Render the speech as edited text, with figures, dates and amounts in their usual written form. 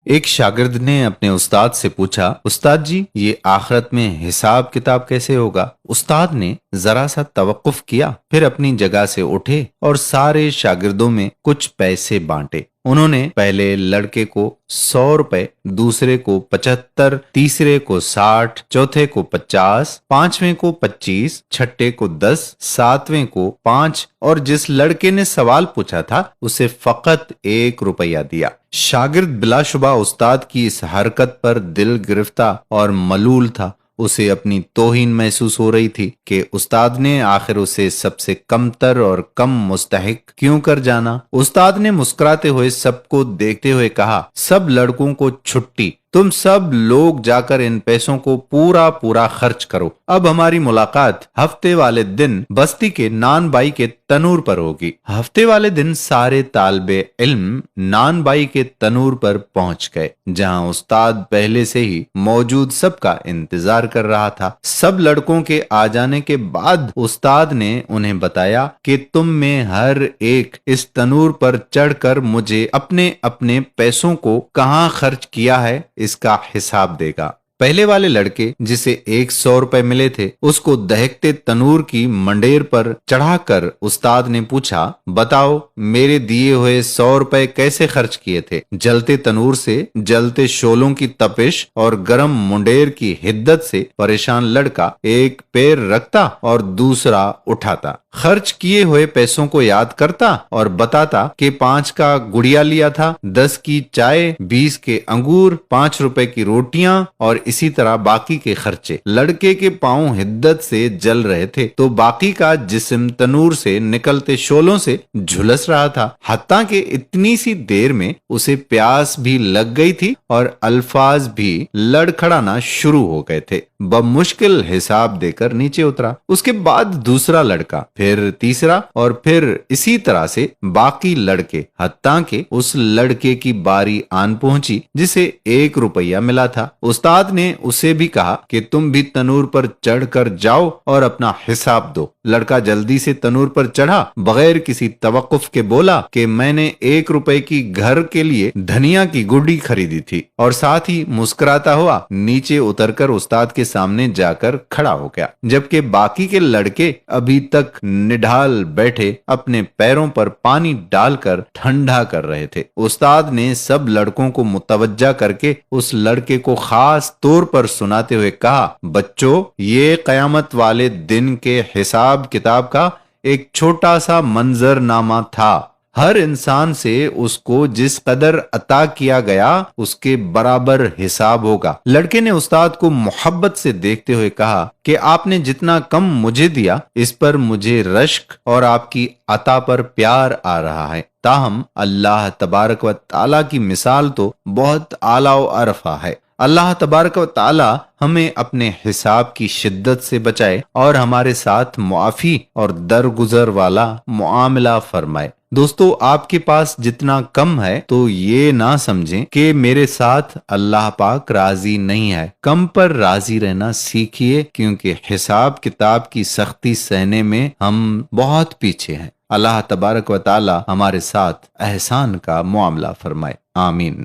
ایک شاگرد نے اپنے استاد سے پوچھا، استاد جی یہ آخرت میں حساب کتاب کیسے ہوگا؟ استاد نے ذرا سا توقف کیا، پھر اپنی جگہ سے اٹھے اور سارے شاگردوں میں کچھ پیسے بانٹے۔ انہوں نے پہلے لڑکے کو 100 روپے، دوسرے کو 75، تیسرے کو 60، چوتھے کو 50، پانچویں کو 25، چھٹے کو 10، ساتویں کو 5 اور جس لڑکے نے سوال پوچھا تھا اسے فقط 1 روپیہ دیا۔ شاگرد بلا شبہ استاد کی اس حرکت پر دل گرفتہ اور ملول تھا۔ اسے اپنی توہین محسوس ہو رہی تھی کہ استاد نے آخر اسے سب سے کمتر اور کم مستحق کیوں کر جانا۔ استاد نے مسکراتے ہوئے سب کو دیکھتے ہوئے کہا، سب لڑکوں کو چھٹی، تم سب لوگ جا کر ان پیسوں کو پورا خرچ کرو۔ اب ہماری ملاقات ہفتے والے دن بستی کے نان بائی کے تنور پر ہوگی۔ ہفتے والے دن سارے طالب علم نان بائی کے تنور پر پہنچ گئے، جہاں استاد پہلے سے ہی موجود سب کا انتظار کر رہا تھا۔ سب لڑکوں کے آ جانے کے بعد استاد نے انہیں بتایا کہ تم میں ہر ایک اس تنور پر چڑھ کر مجھے اپنے اپنے پیسوں کو کہاں خرچ کیا ہے اس کا حساب دے گا۔ پہلے والے لڑکے جسے 100 روپے ملے تھے اس کو دہکتے تنور کی منڈیر پر چڑھا کر استاد نے پوچھا، بتاؤ میرے دیے ہوئے 100 روپے کیسے خرچ کیے تھے؟ جلتے تنور سے جلتے شولوں کی تپش اور گرم منڈیر کی حدت سے پریشان لڑکا ایک پیر رکھتا اور دوسرا اٹھاتا، خرچ کیے ہوئے پیسوں کو یاد کرتا اور بتاتا کہ 5 کا گڑیا لیا تھا، 10 کی چائے، 20 کے انگور، 5 روپے کی روٹیاں اور اسی طرح باقی کے خرچے۔ لڑکے کے پاؤں حدت سے جل رہے تھے تو باقی کا جسم تنور سے نکلتے شولوں سے جھلس رہا تھا، حتیٰ کہ اتنی سی دیر میں اسے پیاس بھی لگ گئی تھی اور الفاظ بھی لڑکھڑانا شروع ہو گئے تھے۔ بمشکل حساب دے کر نیچے اترا، اس کے بعد دوسرا لڑکا، پھر تیسرا اور پھر اسی طرح سے باقی لڑکے، حتیٰ کہ اس لڑکے کی باری آن پہنچی جسے 1 روپیہ ملا تھا۔ استاد نے اسے بھی کہا کہ تم بھی تنور پر چڑھ کر جاؤ اور اپنا حساب دو۔ لڑکا جلدی سے تنور پر چڑھا، بغیر کسی توقف کے بولا کہ میں نے 1 روپے کی گھر کے لیے دھنیا کی گڈی خریدی تھی، اور ساتھ ہی مسکراتا ہوا نیچے اتر کر استاد کے سامنے جا کر کھڑا ہو گیا، جبکہ باقی کے لڑکے ابھی تک نڈھال بیٹھے اپنے پیروں پر پانی ڈال کر ٹھنڈا کر رہے تھے۔ استاد نے سب لڑکوں کو متوجہ کر کے اس لڑکے کو خاص طور پر سناتے ہوئے کہا، بچوں یہ قیامت والے دن کے حساب کتاب کا ایک چھوٹا سا منظر نامہ تھا۔ ہر انسان سے اس کو جس قدر عطا کیا گیا اس کے برابر حساب ہوگا۔ لڑکے نے استاد کو محبت سے دیکھتے ہوئے کہا کہ آپ نے جتنا کم مجھے دیا اس پر مجھے رشک اور آپ کی عطا پر پیار آ رہا ہے، تاہم اللہ تبارک و تعالیٰ کی مثال تو بہت اعلیٰ و ارفع ہے۔ اللہ تبارک و تعالی ہمیں اپنے حساب کی شدت سے بچائے اور ہمارے ساتھ معافی اور درگزر والا معاملہ فرمائے۔ دوستو، آپ کے پاس جتنا کم ہے تو یہ نہ سمجھیں کہ میرے ساتھ اللہ پاک راضی نہیں ہے۔ کم پر راضی رہنا سیکھیے، کیونکہ حساب کتاب کی سختی سہنے میں ہم بہت پیچھے ہیں۔ اللہ تبارک و تعالی ہمارے ساتھ احسان کا معاملہ فرمائے، آمین۔